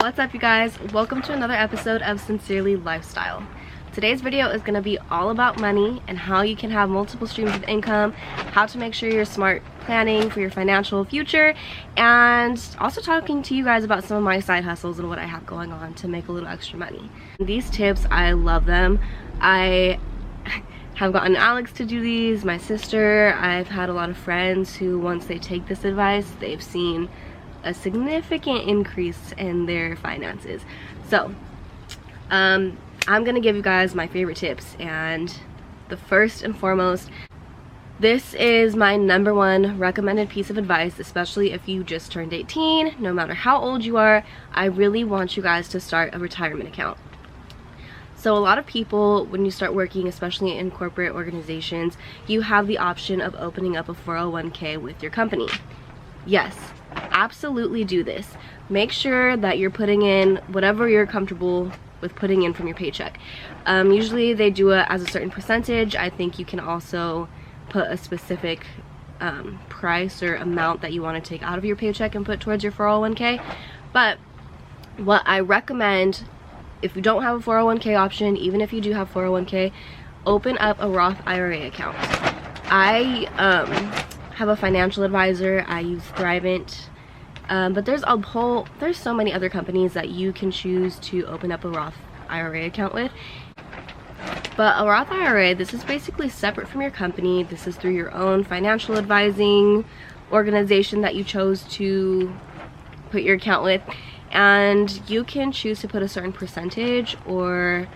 What's up, you guys? Welcome to another episode of Sincerely Lifestyle. Today's video is going to be all about money and how you can have multiple streams of income, how to make sure you're smart planning for your financial future, and also talking to you guys about some of my side hustles and what I have going on to make a little extra money. These tips, I love them. I have gotten Alex to do these, my sister. I've had a lot of friends who, once they take this advice, they've seen a significant increase in their finances. So I'm gonna give you guys my favorite tips, and the first and foremost, this is my #1 recommended piece of advice, especially if you just turned 18. No matter how old you are, I really want you guys to start a retirement account. So a lot of people, when you start working, especially in corporate organizations, you have the option of opening up a 401k with your company. Yes, absolutely do this. Make sure that you're putting in whatever you're comfortable with putting in from your paycheck. Usually they do it as a certain percentage. I think you can also put a specific price or amount that you want to take out of your paycheck and put towards your 401k. But what I recommend, if you don't have a 401k option, even if you do have 401k, open up a Roth IRA account. I have a financial advisor. I use Thrivent, but there's so many other companies that you can choose to open up a Roth IRA account with. But a Roth IRA, this is basically separate from your company. This is through your own financial advising organization that you chose to put your account with, and you can choose to put a certain percentage or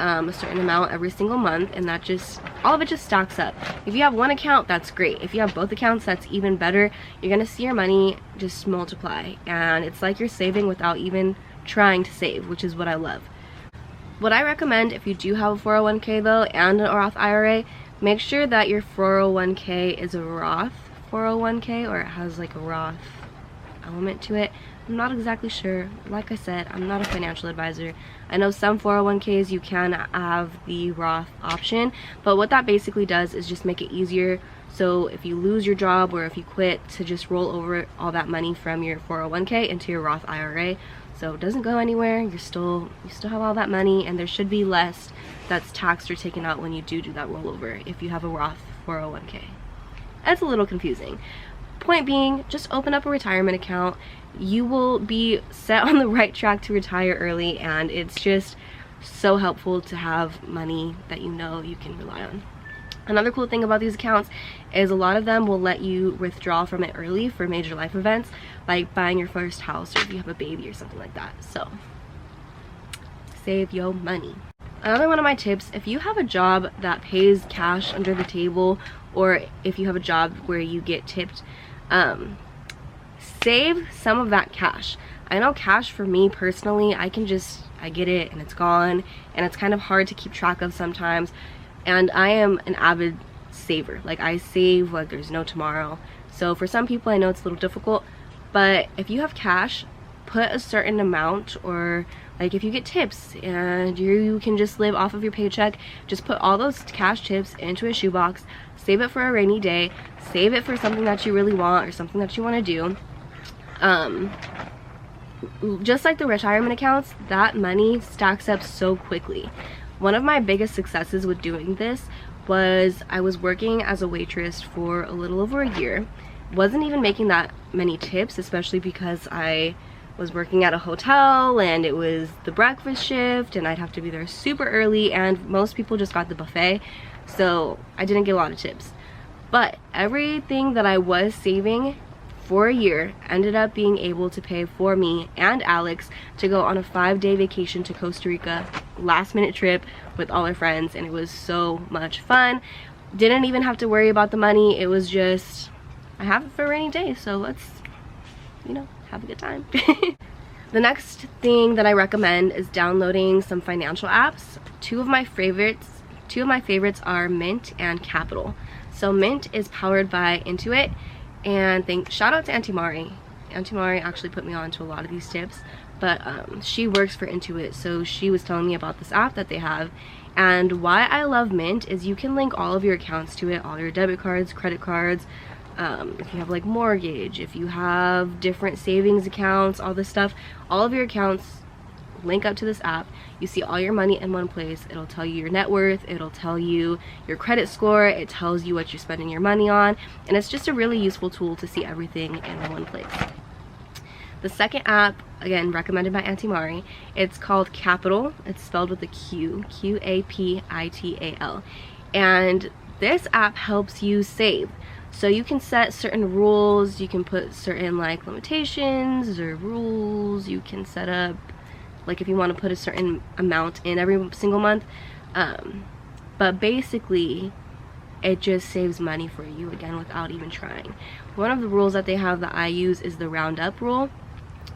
a certain amount every single month, and that just, all of it just stacks up. If you have one account, that's great. If you have both accounts, that's even better. You're gonna see your money just multiply, and it's like you're saving without even trying to save, which is what I love. What I recommend, if you do have a 401k though and a Roth IRA, make sure that your 401k is a Roth 401k, or it has like a Roth element to it. I'm not exactly sure. Like I said, I'm not a financial advisor. I know some 401ks you can have the Roth option, but what that basically does is just make it easier. So if you lose your job or if you quit, to just roll over all that money from your 401k into your Roth IRA. So it doesn't go anywhere. You still have all that money, and there should be less that's taxed or taken out when you do that rollover if you have a Roth 401k. That's a little confusing. Point being, just open up a retirement account. You will be set on the right track to retire early, and it's just so helpful to have money that you know you can rely on. Another cool thing about these accounts is a lot of them will let you withdraw from it early for major life events, like buying your first house or if you have a baby or something like that. So save your money. Another one of my tips, if you have a job that pays cash under the table, or if you have a job where you get tipped, save some of that cash. I know cash, for me personally, I get it and it's gone, and it's kind of hard to keep track of sometimes. And I am an avid saver. Like, I save like there's no tomorrow. So for some people, I know it's a little difficult, but if you have cash, put a certain amount, or like if you get tips and you can just live off of your paycheck, just put all those cash tips into a shoebox, save it for a rainy day, save it for something that you really want or something that you want to do. Just like the retirement accounts, that money stacks up so quickly. One of my biggest successes with doing this was I was working as a waitress for a little over a year. Wasn't even making that many tips, especially because I was working at a hotel and it was the breakfast shift and I'd have to be there super early, and most people just got the buffet, so I didn't get a lot of tips. But everything that I was saving for a year ended up being able to pay for me and Alex to go on a 5-day vacation to Costa Rica, last minute trip with all our friends, and it was so much fun. Didn't even have to worry about the money. It was just, I have it for a rainy day, so let's, have a good time. The next thing that I recommend is downloading some financial apps. Two of my favorites are Mint and Capital. So Mint is powered by Intuit, and shout out to Auntie Mari. Auntie Mari actually put me on to a lot of these tips, but she works for Intuit, so she was telling me about this app that they have. And why I love Mint is you can link all of your accounts to it, all your debit cards, credit cards, if you have like mortgage, if you have different savings accounts, all this stuff, all of your accounts link up to this app. You see all your money in one place. It'll tell you your net worth, it'll tell you your credit score, it tells you what you're spending your money on, and it's just a really useful tool to see everything in one place. The second app, again recommended by Auntie Mari, it's called Capital. It's spelled with a Q, Q-A-P-I-T-A-L, and this app helps you save. So you can set certain rules, you can put certain like limitations or rules, you can set up like if you want to put a certain amount in every single month, but basically it just saves money for you, again, without even trying. One of the rules that they have that I use is the round up rule.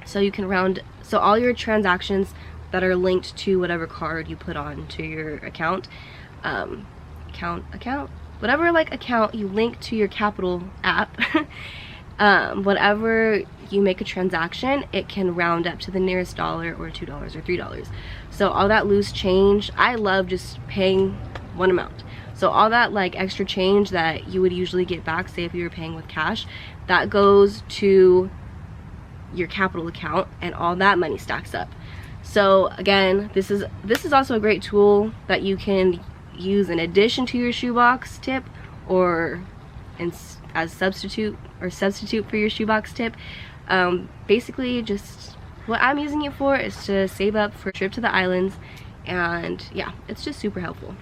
So you can so all your transactions that are linked to whatever card you put on to your account, whatever like account you link to your Capital app, whatever you make a transaction, it can round up to the nearest dollar or $2 or $3. So all that loose change, I love just paying one amount. So all that like extra change that you would usually get back, say if you were paying with cash, that goes to your Capital account, and all that money stacks up. So again, this is also a great tool that you can use in addition to your Shoebox tip, or as substitute for your Shoebox tip. Basically, just what I'm using it for is to save up for a trip to the islands, and yeah, it's just super helpful.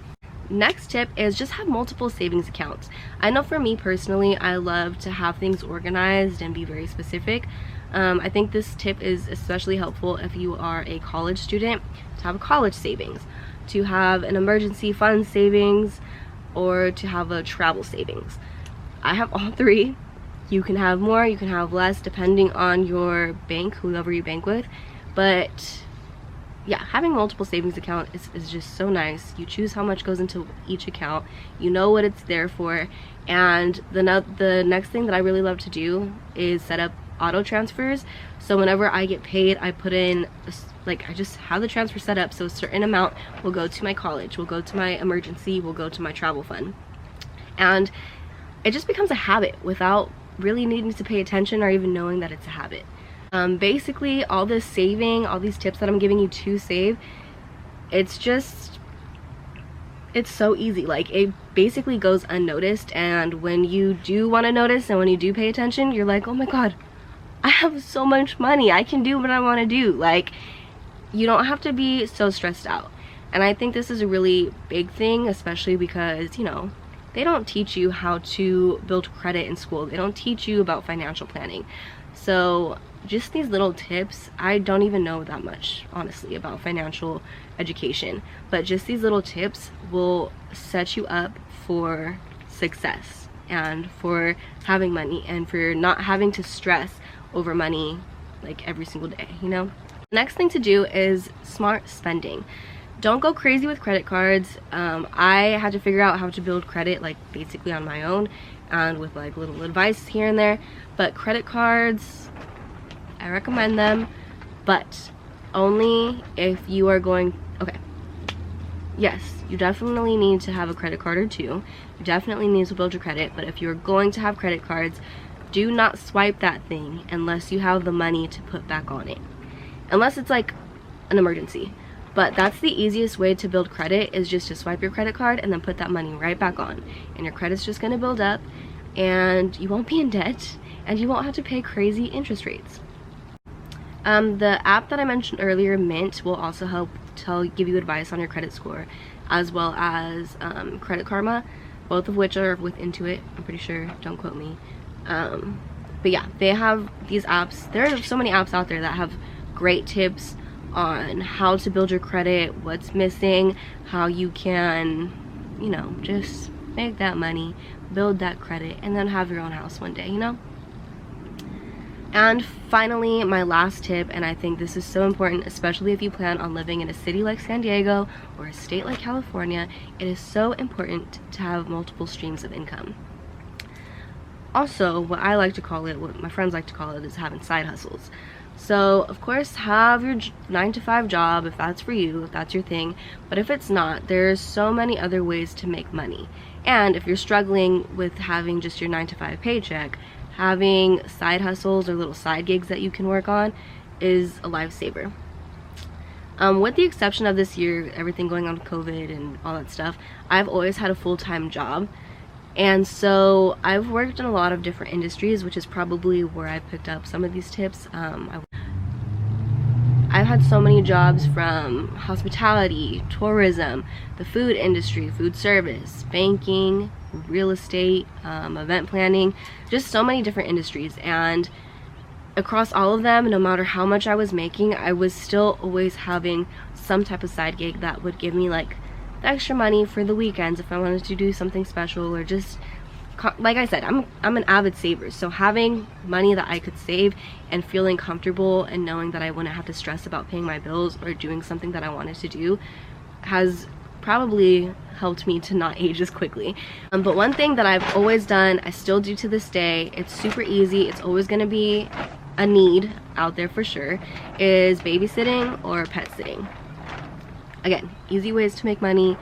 Next tip is just have multiple savings accounts. I know for me personally, I love to have things organized and be very specific. I think this tip is especially helpful if you are a college student, to have a college savings, to have an emergency fund savings, or to have a travel savings. I have all three. You can have more, you can have less, depending on your bank, whoever you bank with. But yeah, having multiple savings accounts is just so nice. You choose how much goes into each account, you know what it's there for. And the next thing that I really love to do is set up auto transfers. So whenever I get paid, I put in, like, I just have the transfer set up so a certain amount will go to my college, will go to my emergency, will go to my travel fund. And it just becomes a habit without really needing to pay attention or even knowing that it's a habit. Basically, all this saving, all these tips that I'm giving you to save, it's so easy. Like, it basically goes unnoticed, and when you do want to notice and when you do pay attention, you're like, oh my god, I have so much money, I can do what I want to do. Like, you don't have to be so stressed out. And I think this is a really big thing, especially because, you know, they don't teach you how to build credit in school. They don't teach you about financial planning. So just these little tips, I don't even know that much, honestly, about financial education, but just these little tips will set you up for success and for having money and for not having to stress over money like every single day, you know? Next thing to do is smart spending. Don't go crazy with credit cards. I had to figure out how to build credit like basically on my own and with like little advice here and there. But credit cards, I recommend them, but only if you are going, okay, yes, you definitely need to have a credit card or two. You definitely need to build your credit, but if you're going to have credit cards, do not swipe that thing unless you have the money to put back on it. Unless it's like an emergency. But that's the easiest way to build credit, is just to swipe your credit card and then put that money right back on. And your credit's just gonna build up and you won't be in debt and you won't have to pay crazy interest rates. The app that I mentioned earlier, Mint, will also help give you advice on your credit score, as well as Credit Karma, both of which are with Intuit, I'm pretty sure, don't quote me. But yeah, they have these apps. There are so many apps out there that have great tips on how to build your credit, what's missing, how you can, you know, just make that money, build that credit, and then have your own house one day, you know? And finally, my last tip, and I think this is so important, especially if you plan on living in a city like San Diego or a state like California, it is so important to have multiple streams of income. Also, what I like to call it, what my friends like to call it, is having side hustles. So, of course, have your 9-to-5 job if that's for you, if that's your thing. But if it's not, there's so many other ways to make money. And if you're struggling with having just your 9-to-5 paycheck, having side hustles or little side gigs that you can work on is a lifesaver. With the exception of this year, everything going on with COVID and all that stuff, I've always had a full-time job. And so I've worked in a lot of different industries, which is probably where I picked up some of these tips. I've had so many jobs, from hospitality, tourism, the food industry, food service, banking, real estate, event planning, just so many different industries. And across all of them, no matter how much I was making, I was still always having some type of side gig that would give me like the extra money for the weekends if I wanted to do something special, or just, like I said, I'm an avid saver, so having money that I could save and feeling comfortable and knowing that I wouldn't have to stress about paying my bills or doing something that I wanted to do has probably helped me to not age as quickly. But one thing that I've always done, I still do to this day, it's super easy, it's always going to be a need out there for sure, is babysitting or pet sitting. Again, easy ways to make money.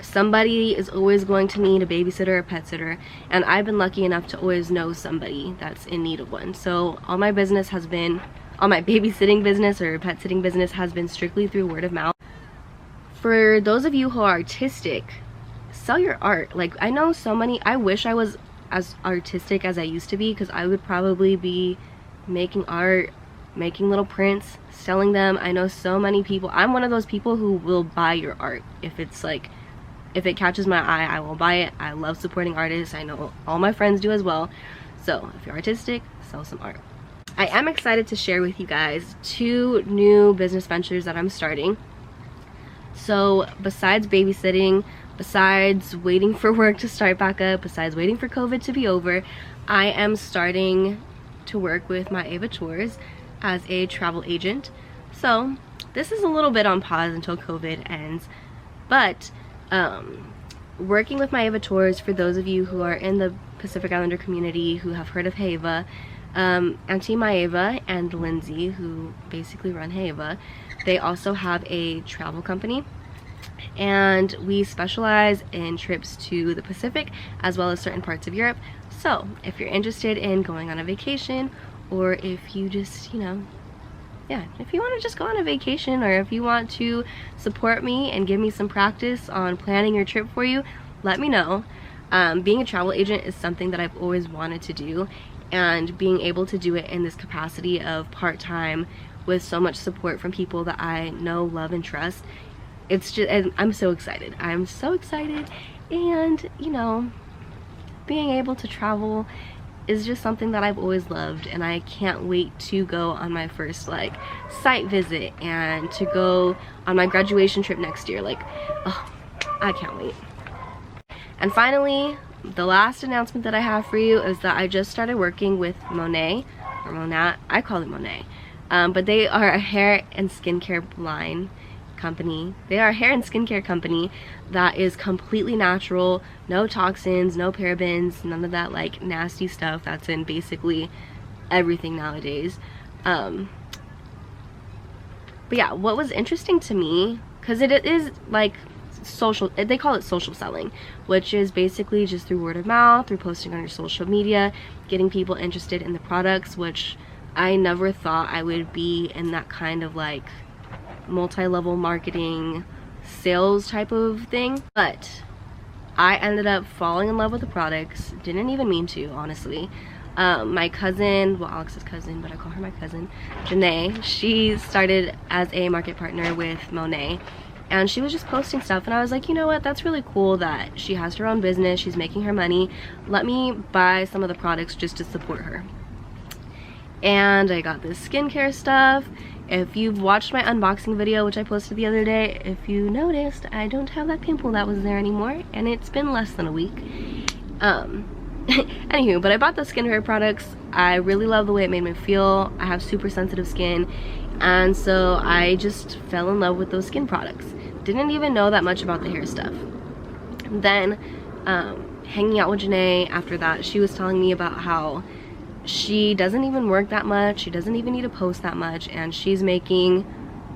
Somebody is always going to need a babysitter or pet sitter, and I've been lucky enough to always know somebody that's in need of one. So all my business has been, all my babysitting business or pet sitting business has been strictly through word of mouth. For those of you who are artistic, sell your art. Like, I know so many, I wish I was as artistic as I used to be, because I would probably be making art, making little prints, selling them. I know so many people. I'm one of those people who will buy your art. If it's like, if it catches my eye, I will buy it. I love supporting artists. I know all my friends do as well. So if you're artistic, sell some art. I am excited to share with you guys 2 new business ventures that I'm starting. So besides babysitting, besides waiting for work to start back up, besides waiting for COVID to be over, I am starting to work with my Ava Tours as a travel agent. So this is a little bit on pause until COVID ends, but working with my Ava Tours, for those of you who are in the Pacific Islander community who have heard of Heva, Auntie Maeva and Lindsay, who basically run Heva, they also have a travel company, and we specialize in trips to the Pacific as well as certain parts of Europe. So if you're interested in going on a vacation, or if you just, you know, yeah, if you want to just go on a vacation, or if you want to support me and give me some practice on planning your trip for you, let me know. Being a travel agent is something that I've always wanted to do, and being able to do it in this capacity of part-time with so much support from people that I know, love, and trust, it's just, I'm so excited. I'm so excited. And you know, being able to travel is just something that I've always loved, and I can't wait to go on my first like site visit and to go on my graduation trip next year. Like, oh, I can't wait. And finally, the last announcement that I have for you is that I just started working with Monet, or Monet, I call it Monet, but they are a hair and skincare line company. They are a hair and skincare company that is completely natural, no toxins, no parabens, none of that like nasty stuff that's in basically everything nowadays. But yeah, what was interesting to me, because it is like social, they call it social selling, which is basically just through word of mouth, through posting on your social media, getting people interested in the products, which I never thought I would be in that kind of like multi-level marketing sales type of thing. But I ended up falling in love with the products. Didn't even mean to, honestly. My cousin, well, Alex's cousin, but I call her my cousin, Janae, she started as a market partner with Monet, and she was just posting stuff, and I was like, you know what, that's really cool that she has her own business, she's making her money, let me buy some of the products just to support her. And I got this skincare stuff. If you've watched my unboxing video, which I posted the other day, if you noticed, I don't have that pimple that was there anymore, and it's been less than a week. Anywho, but I bought those skincare products. I really love the way it made me feel. I have super sensitive skin, and so I just fell in love with those skin products. Didn't even know that much about the hair stuff. Then hanging out with Janae after that, she was telling me about how she doesn't even work that much, she doesn't even need to post that much, and she's making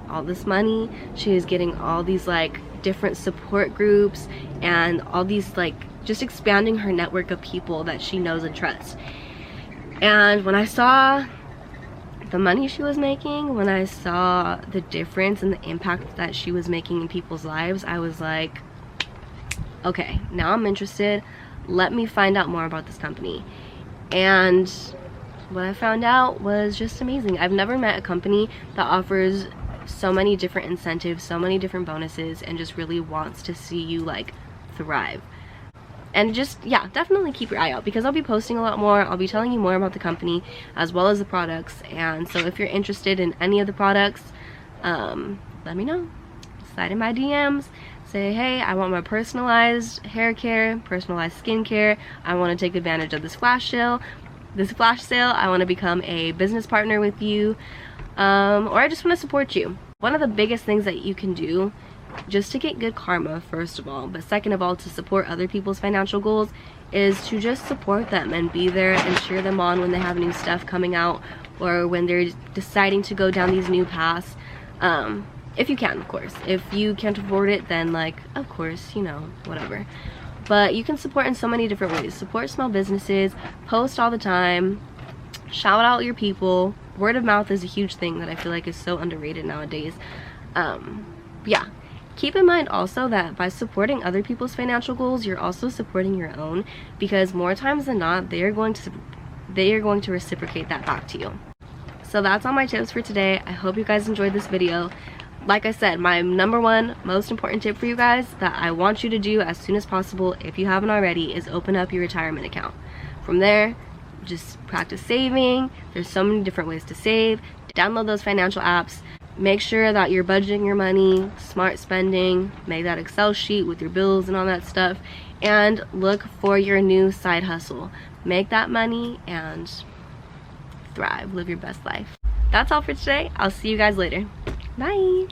all this money. She is getting all these like different support groups and all these like just expanding her network of people that she knows and trusts. And when I saw the money she was making, when I saw the difference and the impact that she was making in people's lives, I was like, okay, now I'm interested. Let me find out more about this company. And what I found out was just amazing. I've never met a company that offers so many different incentives, so many different bonuses, and just really wants to see you like thrive. And just, yeah, definitely keep your eye out, because I'll be posting a lot more. I'll be telling you more about the company as well as the products. And so if you're interested in any of the products, let me know. Slide in my DMs. Say, hey, I want my personalized hair care, personalized skincare. I want to take advantage of this flash sale. I want to become a business partner with you, or I just want to support you. One of the biggest things that you can do just to get good karma, first of all, but second of all, to support other people's financial goals, is to just support them and be there and cheer them on when they have new stuff coming out, or when they're deciding to go down these new paths. If you can, of course. If you can't afford it, then like, of course, you know, whatever. But you can support in so many different ways. Support small businesses, post all the time, shout out your people. Word of mouth is a huge thing that I feel like is so underrated nowadays. Yeah. Keep in mind also that by supporting other people's financial goals, you're also supporting your own, because more times than not, they are going to reciprocate that back to you. So that's all my tips for today. I hope you guys enjoyed this video. Like I said, my number one most important tip for you guys that I want you to do as soon as possible, if you haven't already, is open up your retirement account. From there, just practice saving. There's so many different ways to save. Download those financial apps. Make sure that you're budgeting your money, smart spending, make that Excel sheet with your bills and all that stuff, and look for your new side hustle. Make that money and thrive. Live your best life. That's all for today. I'll see you guys later. Bye.